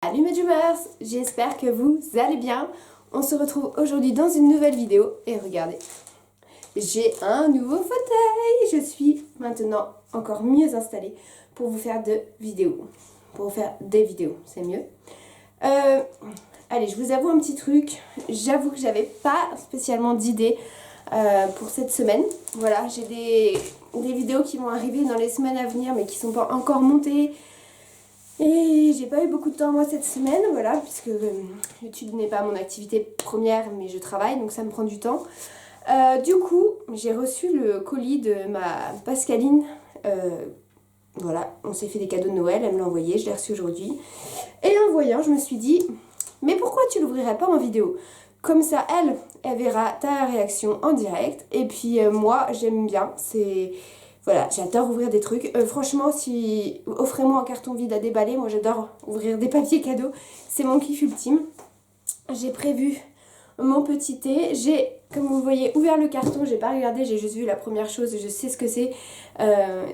Salut mes Dreamers, j'espère que vous allez bien. On se retrouve aujourd'hui dans une nouvelle vidéo et regardez, j'ai un nouveau fauteuil. Je suis maintenant encore mieux installée pour vous faire des vidéos, c'est mieux. Allez, je vous avoue un petit truc, j'avoue que j'avais pas spécialement d'idée pour cette semaine. Voilà, j'ai des vidéos qui vont arriver dans les semaines à venir mais qui sont pas encore montées. Et j'ai pas eu beaucoup de temps moi cette semaine, voilà, puisque YouTube n'est pas mon activité première, mais je travaille, donc ça me prend du temps. Du coup, j'ai reçu le colis de ma Pascaline. Voilà, on s'est fait des cadeaux de Noël, elle me l'a envoyé, je l'ai reçu aujourd'hui. Et en le voyant, je me suis dit, mais pourquoi tu l'ouvrirais pas en vidéo? Comme ça, elle verra ta réaction en direct. Et puis moi, j'aime bien, Voilà, j'adore ouvrir des trucs. Franchement, offrez-moi un carton vide à déballer. Moi, j'adore ouvrir des papiers cadeaux. C'est mon kiff ultime. J'ai prévu mon petit thé. J'ai, comme vous voyez, ouvert le carton. J'ai pas regardé, j'ai juste vu la première chose. Je sais ce que c'est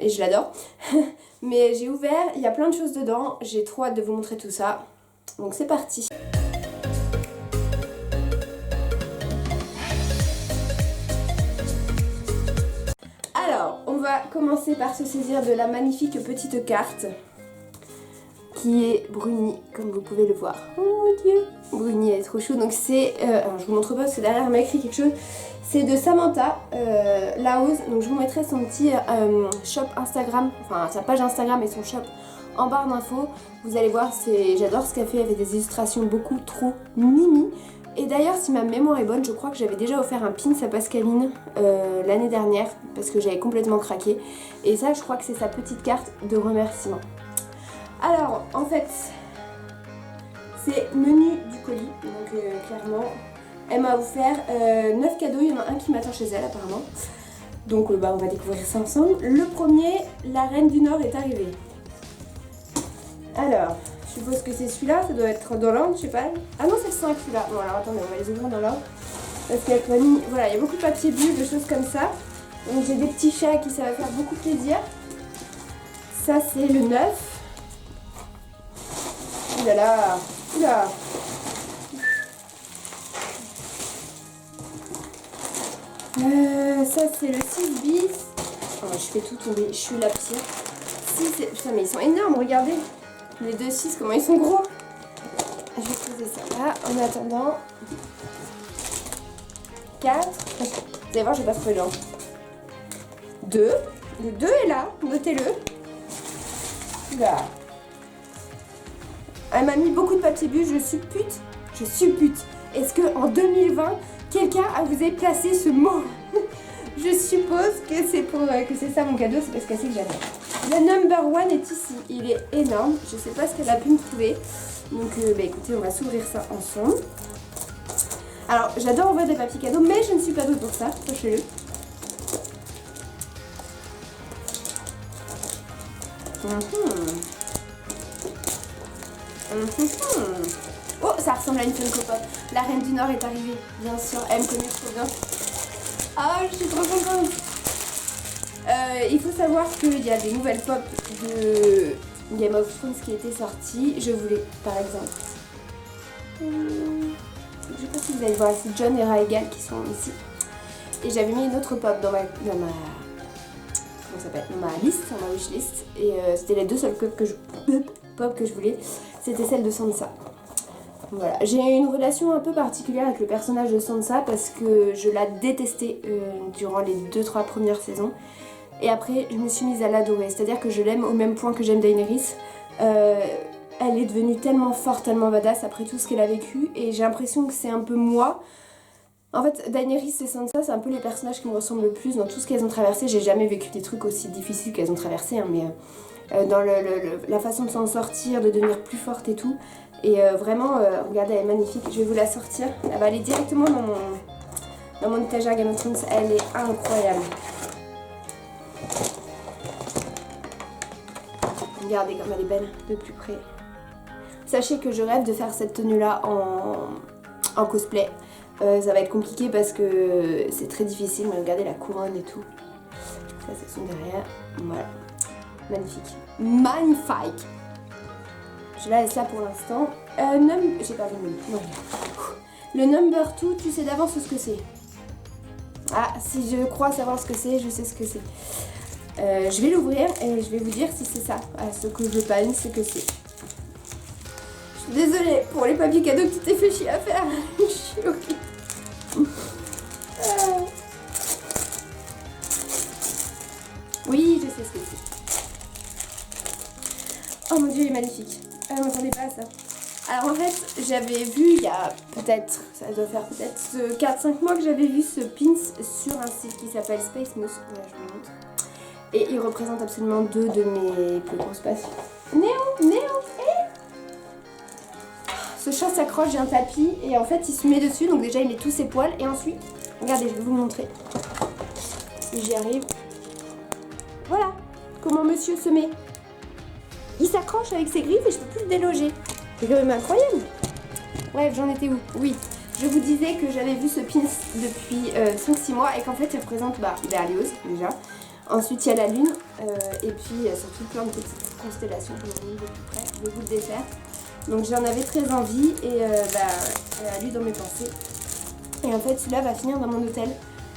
et je l'adore. Mais j'ai ouvert, il y a plein de choses dedans. J'ai trop hâte de vous montrer tout ça. Donc c'est parti. Alors, on va commencer par se saisir de la magnifique petite carte qui est brunie, comme vous pouvez le voir. Oh mon dieu, brunie, elle est trop chou. Donc c'est, alors je vous montre pas parce que derrière elle m'a écrit quelque chose. C'est de Samantha Laos. Donc je vous mettrai son petit shop Instagram, enfin sa page Instagram et son shop en barre d'infos. Vous allez voir, j'adore ce qu'elle fait. Elle fait des illustrations beaucoup trop mimi. Et d'ailleurs, si ma mémoire est bonne, je crois que j'avais déjà offert un pin à Pascaline l'année dernière parce que j'avais complètement craqué. Et ça, je crois que c'est sa petite carte de remerciement. Alors, en fait, c'est menu du colis. Donc, clairement, elle m'a offert 9 cadeaux. Il y en a un qui m'attend chez elle, apparemment. Donc, on va découvrir ça ensemble. Le premier, la Reine du Nord est arrivée. Alors... je suppose que c'est celui-là, ça doit être dans l'ordre, je sais pas. Ah non, c'est le 5 celui-là. Bon, alors attendez, on va les ouvrir dans l'ordre. Parce qu'elle m'a mis, voilà, il y a beaucoup de papier bulle, de choses comme ça. Donc j'ai des petits chats à qui ça va faire beaucoup plaisir. Ça, c'est le 9. Oulala, oula. Ça, c'est le 6 bis. Oh, je fais tout tomber, je suis la pire. 6, putain, mais ils sont énormes, regardez. Les 2 6, comment ils sont gros. Je vais poser ça là en attendant. 4. Vous allez voir, je vais pas trouver l'ordre. 2. Le 2 est là, notez-le. Là. Elle m'a mis beaucoup de papier bulle, je suppute. Est-ce que en 2020, quelqu'un a osé placer ce mot? Je suppose que c'est ça mon cadeau, c'est parce qu'elle sait que j'adore. Le number 1 est ici, il est énorme, je sais pas ce qu'elle a pu me trouver. Donc écoutez, on va s'ouvrir ça ensemble. Alors j'adore ouvrir des papiers cadeaux, mais je ne suis pas douée pour ça, sachez-le. Oh, ça ressemble à une Funko Pop. La Reine du Nord est arrivée, bien sûr, elle me connaît trop bien. Ah, je suis trop contente. Il faut savoir qu'il y a des nouvelles pop de Game of Thrones qui étaient sorties. Je voulais, par exemple, je sais pas si vous allez voir, c'est Jon et Rhaegal qui sont ici. Et j'avais mis une autre pop dans ma liste, dans ma wishlist. Et c'était les deux seules pop que je voulais. C'était celle de Sansa. Voilà, j'ai une relation un peu particulière avec le personnage de Sansa parce que je la détestais durant les 2-3 premières saisons. Et après, je me suis mise à l'adorer, c'est-à-dire que je l'aime au même point que j'aime Daenerys. Elle est devenue tellement forte, tellement badass après tout ce qu'elle a vécu, et j'ai l'impression que c'est un peu moi. En fait, Daenerys et Sansa, c'est un peu les personnages qui me ressemblent le plus dans tout ce qu'elles ont traversé. J'ai jamais vécu des trucs aussi difficiles qu'elles ont traversé, hein, mais dans la façon de s'en sortir, de devenir plus forte et tout. Et vraiment, regardez, elle est magnifique. Je vais vous la sortir. Elle va aller directement dans mon étagère Game of Thrones. Elle est incroyable. Regardez comme elle est belle de plus près. Sachez que je rêve de faire cette tenue là en cosplay. Ça va être compliqué parce que c'est très difficile, mais regardez la couronne et tout. Ça c'est son derrière. Voilà. Magnifique. Magnifique. je la laisse là pour l'instant. J'ai pas vu le nom. Ouais. Le number 2, tu sais d'avance ce que c'est. Ah, si je crois savoir ce que c'est, je sais ce que c'est. Je vais l'ouvrir et je vais vous dire si c'est ça. Ah, ce que je pense, c'est que c'est. Je suis désolée pour les papiers cadeaux que tu t'es fait chier à faire. Je suis horrible. Oui, je sais ce que c'est. Oh mon dieu, il est magnifique. Je m'attendais pas à ça. Alors en fait, j'avais vu il y a peut-être, ça doit faire peut-être 4-5 mois que j'avais vu ce pins sur un site qui s'appelle Space Mousse. Voilà, je vous montre. Et il représente absolument 2 de mes plus grosses passions. Néo, ce chat s'accroche, j'ai un tapis et en fait il se met dessus, donc déjà il met tous ses poils et ensuite, regardez, je vais vous montrer. Si j'y arrive. Voilà comment monsieur se met. Il s'accroche avec ses griffes et je peux plus le déloger. C'est quand même incroyable. Bref, j'en étais où? Oui, je vous disais que j'avais vu ce pins depuis 5-6 mois et qu'en fait il représente Berlioz déjà. Ensuite il y a la lune et puis surtout plein de petites constellations que vous voyez de plus près. Je vais vous le défaire. Donc j'en avais très envie et elle a lu dans mes pensées. Et en fait celui-là va finir dans mon hôtel.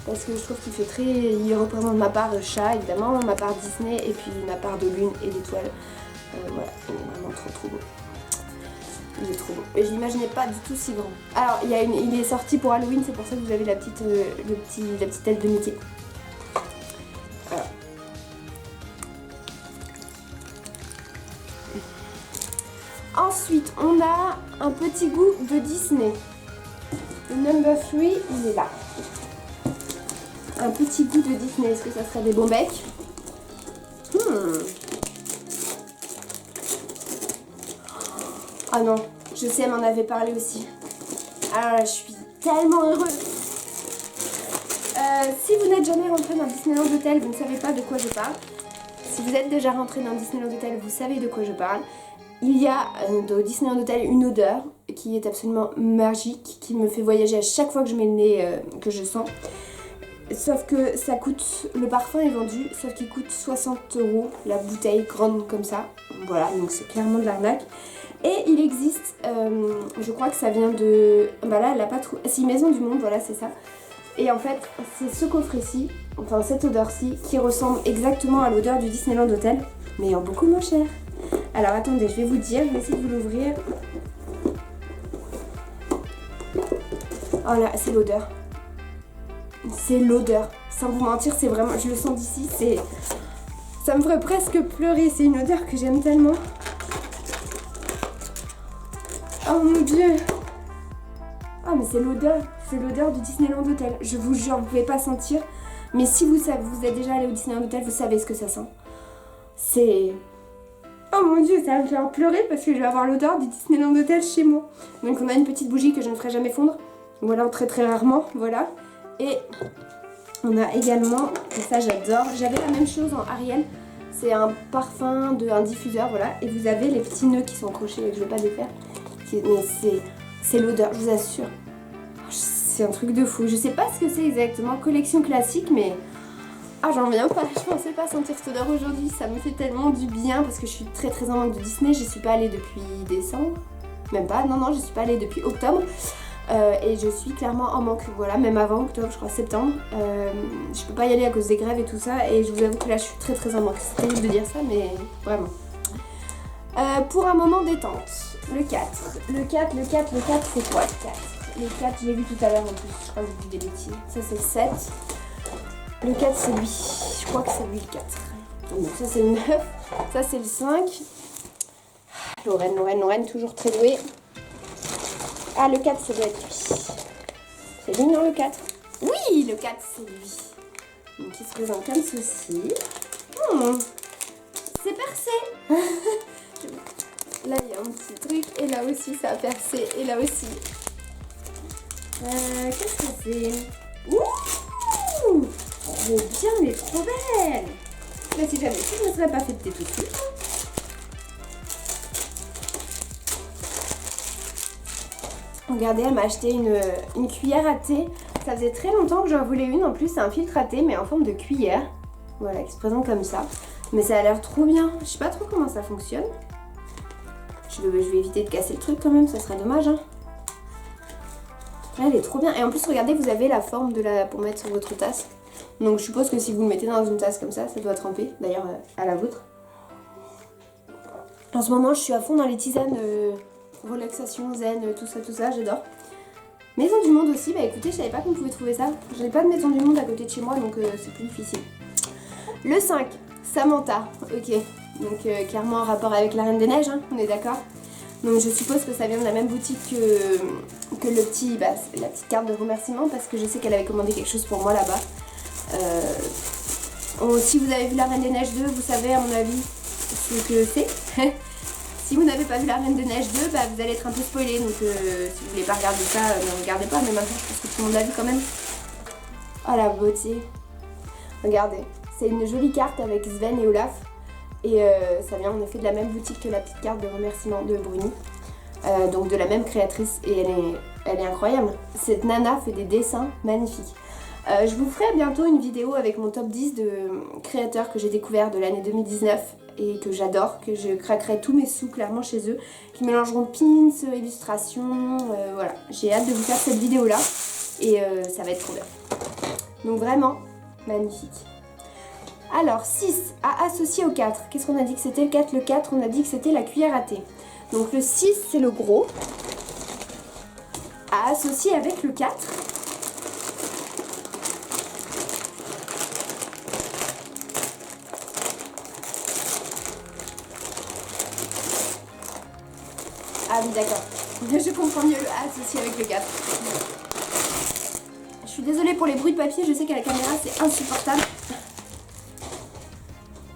Parce que je trouve qu'il fait très... Il représente ma part chat évidemment, ma part Disney et puis ma part de lune et d'étoiles. Voilà, il est vraiment trop beau. Il est trop beau. Et je l'imaginais pas du tout si grand. Alors il est sorti pour Halloween, c'est pour ça que vous avez la petite tête de Mickey. Voilà. Ensuite, on a un petit goût de Disney. Le number 3, il est là. Un petit goût de Disney. Est-ce que ça serait des bons becs? Ah non, je sais, elle m'en avait parlé aussi. Alors là, je suis tellement heureuse. Si vous n'êtes jamais rentré dans Disneyland Hotel, vous ne savez pas de quoi je parle. Si vous êtes déjà rentré dans Disneyland Hotel, vous savez de quoi je parle. Il y a dans Disneyland Hotel une odeur qui est absolument magique, qui me fait voyager à chaque fois que je mets le nez, que je sens. Sauf que ça coûte, le parfum est vendu, sauf qu'il coûte 60 € la bouteille grande comme ça. Voilà, donc c'est clairement de l'arnaque. Et il existe, je crois que ça vient de... Bah là, elle a pas trop... C'est Maison du Monde, voilà, c'est ça. Et en fait, c'est ce coffret-ci, enfin cette odeur-ci, qui ressemble exactement à l'odeur du Disneyland Hotel, mais en beaucoup moins cher. Alors attendez, je vais vous dire, je vais essayer de vous l'ouvrir. Oh là, c'est l'odeur. C'est l'odeur. Sans vous mentir, c'est vraiment... Je le sens d'ici, c'est... Ça me ferait presque pleurer, c'est une odeur que j'aime tellement. Oh mon dieu. Ah mais c'est l'odeur du Disneyland Hotel. Je vous jure, vous pouvez pas sentir. Mais si vous savez, vous êtes déjà allé au Disneyland Hotel, vous savez ce que ça sent. C'est... Oh mon dieu, ça va me faire pleurer parce que je vais avoir l'odeur du Disneyland Hotel chez moi. Donc on a une petite bougie que je ne ferai jamais fondre. Voilà, très rarement, voilà. Et on a également, et ça j'adore, j'avais la même chose en Ariel. C'est un parfum, un diffuseur, voilà. Et vous avez les petits nœuds qui sont accrochés et que je ne vais pas défaire. Mais c'est l'odeur, je vous assure. C'est un truc de fou. Je sais pas ce que c'est exactement, collection classique, mais... Ah, j'en reviens pas, je pensais pas sentir cette odeur aujourd'hui. Ça me fait tellement du bien parce que je suis très en manque de Disney. Je suis pas allée depuis décembre. Même pas, non, je suis pas allée depuis octobre. Et je suis clairement en manque, voilà, même avant octobre, je crois septembre. Je peux pas y aller à cause des grèves et tout ça. Et je vous avoue que là, je suis très en manque. C'est terrible de dire ça, mais vraiment. Pour un moment détente, le 4. Le 4, c'est quoi le 4? Le 4, je l'ai vu tout à l'heure en plus, je crois que j'ai dit des bêtises. Ça, c'est le 7. Le 4, c'est lui. Je crois que c'est lui le 4. Donc ça, c'est le 9. Ça, c'est le 5. Lorraine, toujours très douée. Ah, le 4, ça doit être lui. C'est lui, non, le 4? Oui, le 4, c'est lui. Donc, il se présente comme ceci. C'est percé. Là, il y a un petit truc. Et là aussi, ça a percé. Et là aussi. Qu'est-ce que c'est? Ouh! Trop bien, elle est trop belle! Mais si jamais, je ne me serais pas fait tout de suite. Regardez, elle m'a acheté une cuillère à thé. Ça faisait très longtemps que j'en voulais une. En plus, c'est un filtre à thé, mais en forme de cuillère. Voilà, qui se présente comme ça. Mais ça a l'air trop bien. Je sais pas trop comment ça fonctionne. Je vais éviter de casser le truc quand même, ça serait dommage. Hein. Elle est trop bien. Et en plus, regardez, vous avez la forme pour mettre sur votre tasse. Donc je suppose que si vous le mettez dans une tasse comme ça doit tremper. D'ailleurs, à la vôtre. En ce moment, je suis à fond dans les tisanes relaxation, zen, tout ça, j'adore. Maison du monde aussi, bah écoutez, je savais pas qu'on pouvait trouver ça. J'avais pas de maison du monde à côté de chez moi, donc c'est plus difficile. Le 5, Samantha, ok. Donc clairement en rapport avec la Reine des Neiges, hein, on est d'accord. Donc je suppose que ça vient de la même boutique que la petite carte de remerciement, parce que je sais qu'elle avait commandé quelque chose pour moi là-bas. Si vous avez vu la Reine des Neiges 2, vous savez à mon avis ce que c'est. Si vous n'avez pas vu la Reine des Neiges 2, bah, vous allez être un peu spoilé. Donc si vous voulez pas regarder ça, ne regardez pas. Mais maintenant, je pense que tout le monde l'a vu quand même. Oh la beauté. Regardez. C'est une jolie carte avec Sven et Olaf. Et ça vient en effet de la même boutique que la petite carte de remerciement de Bruni. Donc de la même créatrice. Et elle est incroyable. Cette nana fait des dessins magnifiques. Je vous ferai bientôt une vidéo avec mon top 10 de créateurs que j'ai découvert de l'année 2019 et que j'adore, que je craquerai tous mes sous clairement chez eux, qui mélangeront pins, illustrations, voilà. J'ai hâte de vous faire cette vidéo là et ça va être trop bien. Donc vraiment magnifique. Alors 6 à associer au 4. Qu'est-ce qu'on a dit que c'était le 4? Le 4, on a dit que c'était la cuillère à thé. Donc le 6 c'est le gros. À associer avec le 4. Ah oui, d'accord. Je comprends mieux le A associé avec le 4. Je suis désolée pour les bruits de papier, je sais qu'à la caméra c'est insupportable.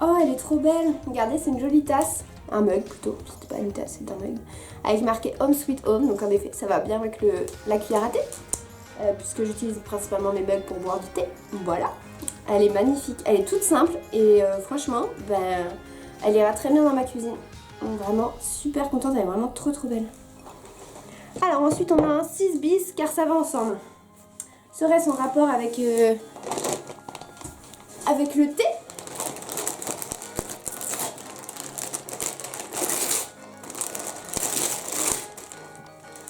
Oh, elle est trop belle. Regardez, c'est une jolie tasse. Un mug plutôt, c'était pas une tasse, c'est un mug. Avec marqué Home Sweet Home, donc en effet, ça va bien avec la cuillère à thé. Puisque j'utilise principalement mes mugs pour boire du thé. Voilà. Elle est magnifique, elle est toute simple et franchement, ben, elle ira très bien dans ma cuisine. Vraiment super contente, elle est vraiment trop belle. Alors ensuite on a un 6 bis car ça va ensemble. Serait-ce en rapport avec le thé?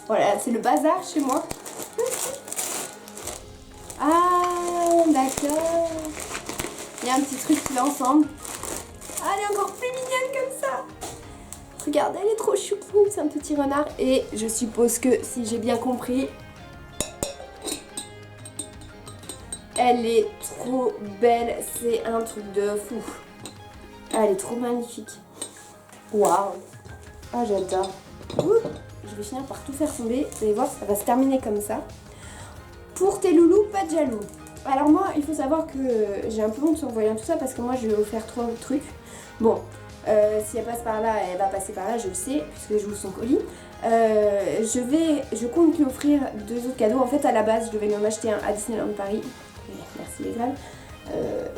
Voilà, c'est le bazar chez moi. Ah d'accord. Il y a un petit truc qui va ensemble. Ah, elle est encore plus mignonne comme ça. Regardez, elle est trop choucou, c'est un petit renard. Et je suppose que, si j'ai bien compris, elle est trop belle. C'est un truc de fou. Elle est trop magnifique. Waouh. Ah, j'adore. Je vais finir par tout faire tomber. Vous allez voir, ça va se terminer comme ça. Pour tes loulous, pas de jaloux. Alors moi, il faut savoir que j'ai un peu honte en voyant tout ça parce que moi, je vais vous faire 3 trucs. Bon. Si elle passe par là, elle va passer par là, je le sais, puisque je vous son colis. Je compte lui offrir 2 autres cadeaux. En fait, à la base, je devais lui en acheter un à Disneyland Paris. Merci les Graves.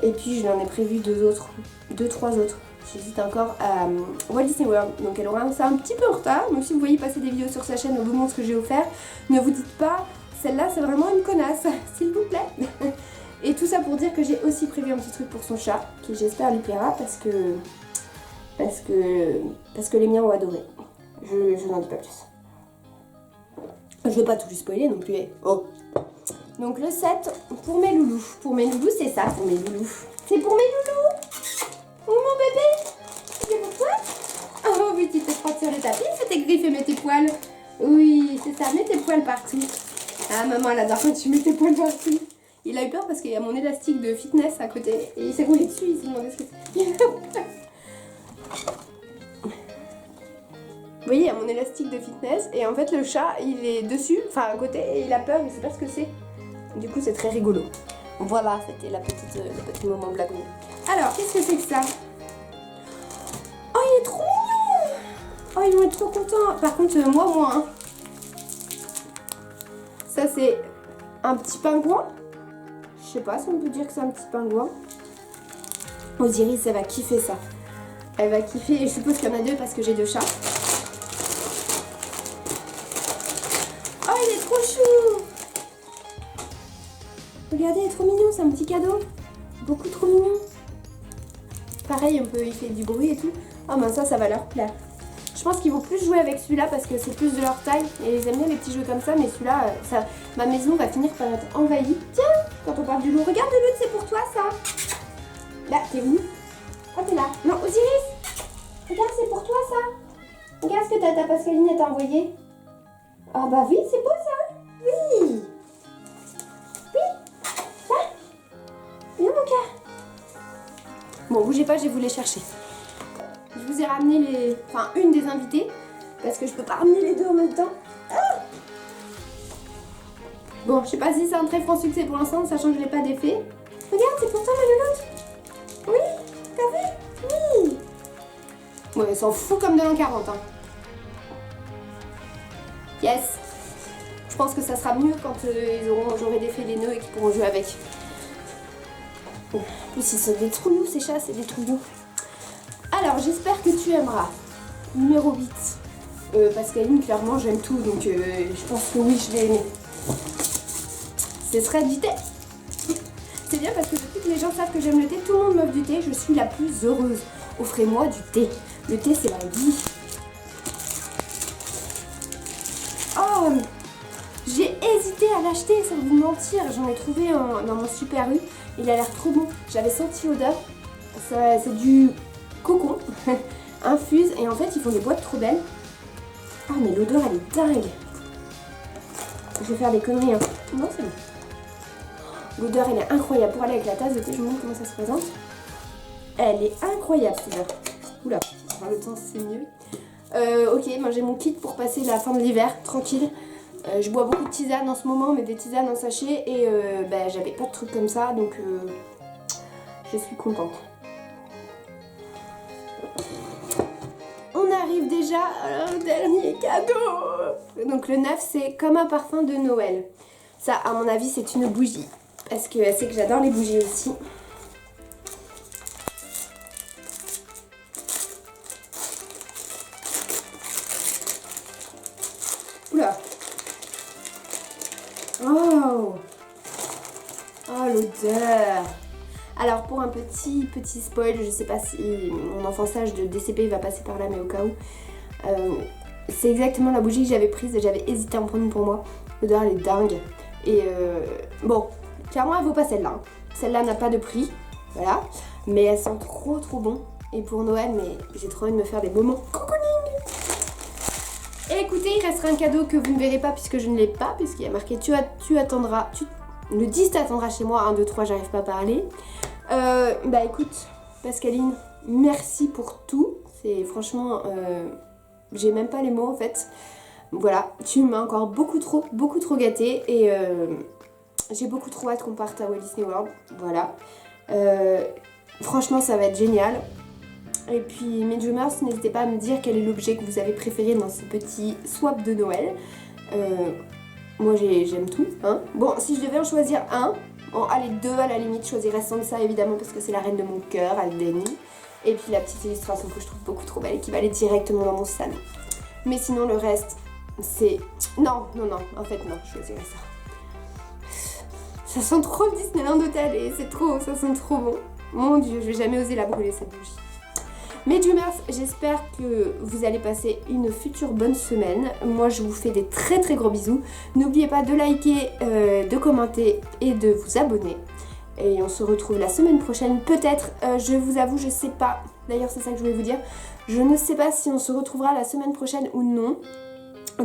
Et puis, je lui en ai prévu 3 autres. J'hésite encore à Walt Disney World. Donc, elle aura ça un petit peu en retard. Donc, si vous voyez passer des vidéos sur sa chaîne au moment ce que j'ai offert, ne vous dites pas, celle-là, c'est vraiment une connasse, s'il vous plaît. Et tout ça pour dire que j'ai aussi prévu un petit truc pour son chat, qui j'espère lui plaira parce que les miens ont adoré. Je n'en dis pas plus. Je veux pas tout lui spoiler non plus. Oh. Donc le 7 pour mes loulous. Pour mes loulous, c'est ça, pour mes loulous. C'est pour mes loulous. Oh mon bébé. C'est pour toi. Oh oui, tu te frottes sur le tapis, fais tes griffes et mets tes poils. Oui, c'est ça, mets tes poils partout. Ah maman, elle adore quand tu mets tes poils partout. Il a eu peur parce qu'il y a mon élastique de fitness à côté. Et il s'est roulé dessus, il s'est demandé ce que c'est. Vous voyez, il y a mon élastique de fitness et en fait le chat il est dessus, enfin à côté, et il a peur, il sait pas ce que c'est. Du coup c'est très rigolo. Voilà, c'était le petit moment blague. Alors, qu'est-ce que c'est que ça? Oh, il est trop mignon. Oh, ils vont être trop contents. Par contre, moi moins. Hein. Ça c'est un petit pingouin. Je sais pas si on peut dire que c'est un petit pingouin. Osiris, elle va kiffer ça. Elle va kiffer, et je suppose qu'il y en a 2 parce que j'ai 2 chats. Il est trop chou. Regardez, il est trop mignon, c'est un petit cadeau. Beaucoup trop mignon. Pareil, il fait du bruit et tout. Ah ben ça va leur plaire. Je Je pense qu'ils vont plus jouer avec celui-là parce que c'est plus de leur taille et ils aiment bien les petits jeux comme ça, mais celui-là, ma maison va finir par être envahie. Tiens, quand on parle du loup, regarde le loup, c'est pour toi ça. Là, t'es où? Oh, t'es là. Non, Osiris, regarde, c'est pour toi ça. Regarde ce que ta Pascaline t'a envoyé. Ah bah oui, c'est beau ça. Oui. Oui. Ça. Viens mon cœur. Bon, bougez pas, je vais vous les chercher. Je vous ai ramené une des invitées parce que je peux pas ramener les deux en même temps. Ah, bon, je sais pas si c'est un très franc succès pour l'instant, sachant que je l'ai pas défait. Regarde, c'est pour toi ma louloute. Oui, t'as vu? Oui. Bon, elle s'en fout comme de l'an 40. Hein. Yes. Je pense que ça sera mieux quand j'aurai défait les nœuds et qu'ils pourront jouer avec. En plus, ils sont des trouillous, ces chats, c'est des trouillous. Alors, j'espère que tu aimeras. Numéro 8. Pascaline, clairement, j'aime tout, donc je pense que oui, je vais aimer. Ce serait du thé. C'est bien parce que depuis que les gens savent que j'aime le thé, tout le monde m'offre du thé, je suis la plus heureuse. Offrez-moi du thé. Le thé, c'est la vie. Oh, j'ai hésité à l'acheter, sans vous mentir. J'en ai trouvé dans mon Super U. Il a l'air trop bon. J'avais senti l'odeur. C'est du cocon infuse et en fait ils font des boîtes trop belles. Ah mais l'odeur elle est dingue. Je vais faire des conneries hein. Non c'est bon. L'odeur elle est incroyable. Pour aller avec la tasse de thé, je vous montre comment ça se présente. Elle est incroyable cette odeur. Oula, par le temps c'est mieux. Ok, moi j'ai mon kit pour passer la fin de l'hiver tranquille. Je bois beaucoup de tisane en ce moment, mais des tisanes en sachet et j'avais pas de trucs comme ça donc je suis contente. On arrive déjà au dernier cadeau. Donc le 9 c'est comme un parfum de Noël. Ça à mon avis c'est une bougie. Parce qu'elle sait que j'adore les bougies aussi. Oula. Oh. Oh l'odeur. Alors pour un petit spoil, je sais pas si mon enfantillage de DCP va passer par là, mais au cas où, c'est exactement la bougie que j'avais prise et j'avais hésité à en prendre une pour moi. L'odeur elle est dingue. Et bon, clairement elle vaut pas celle-là. Celle-là n'a pas de prix, voilà. Mais elle sent trop bon. Et pour Noël, mais j'ai trop envie de me faire des moments cocooning. Et écoutez, il restera un cadeau que vous ne verrez pas puisque je ne l'ai pas, puisqu'il y a marqué tu attendras, le 10 t'attendra chez moi, 1, 2, 3, j'arrive pas à parler. Bah écoute, Pascaline, merci pour tout. C'est franchement, j'ai même pas les mots en fait. Voilà, tu m'as encore beaucoup trop gâtée et j'ai beaucoup trop hâte qu'on parte à Walt Disney World. Voilà. Franchement, ça va être génial. Et puis, mes Dreamers, n'hésitez pas à me dire quel est l'objet que vous avez préféré dans ce petit swap de Noël. Moi, j'aime tout. Hein. Bon, si je devais en choisir un, bon, allez, 2 à la limite, je choisirais Sansa évidemment parce que c'est la reine de mon cœur, Aldeni. Et puis la petite illustration que je trouve beaucoup trop belle et qui va aller directement dans mon salon. Mais sinon, le reste, c'est... Non, en fait, non, je choisirais ça. Ça sent trop le Disneyland Hotel et c'est trop, ça sent trop bon. Mon Dieu, je vais jamais oser la brûler cette bougie. Mes Dreamers, j'espère que vous allez passer une future bonne semaine. Moi, je vous fais des très gros bisous. N'oubliez pas de liker, de commenter et de vous abonner. Et on se retrouve la semaine prochaine. Peut-être, je vous avoue, je sais pas. D'ailleurs, c'est ça que je voulais vous dire. Je ne sais pas si on se retrouvera la semaine prochaine ou non.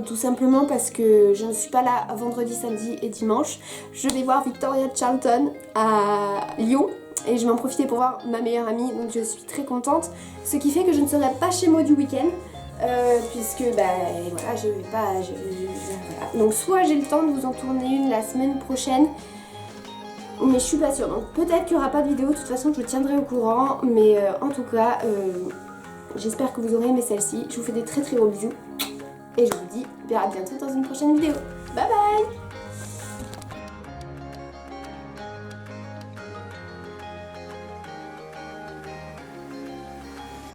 Tout simplement parce que je ne suis pas là vendredi, samedi et dimanche. Je vais voir Victoria Charlton à Lyon. Et je vais en profiter pour voir ma meilleure amie, donc je suis très contente. Ce qui fait que je ne serai pas chez moi du week-end, puisque voilà, je vais pas... voilà. Donc soit j'ai le temps de vous en tourner une la semaine prochaine, mais je suis pas sûre. Donc peut-être qu'il n'y aura pas de vidéo, de toute façon je tiendrai au courant. Mais en tout cas, j'espère que vous aurez aimé celle-ci. Je vous fais des très gros bisous. Et je vous dis à bientôt dans une prochaine vidéo. Bye bye!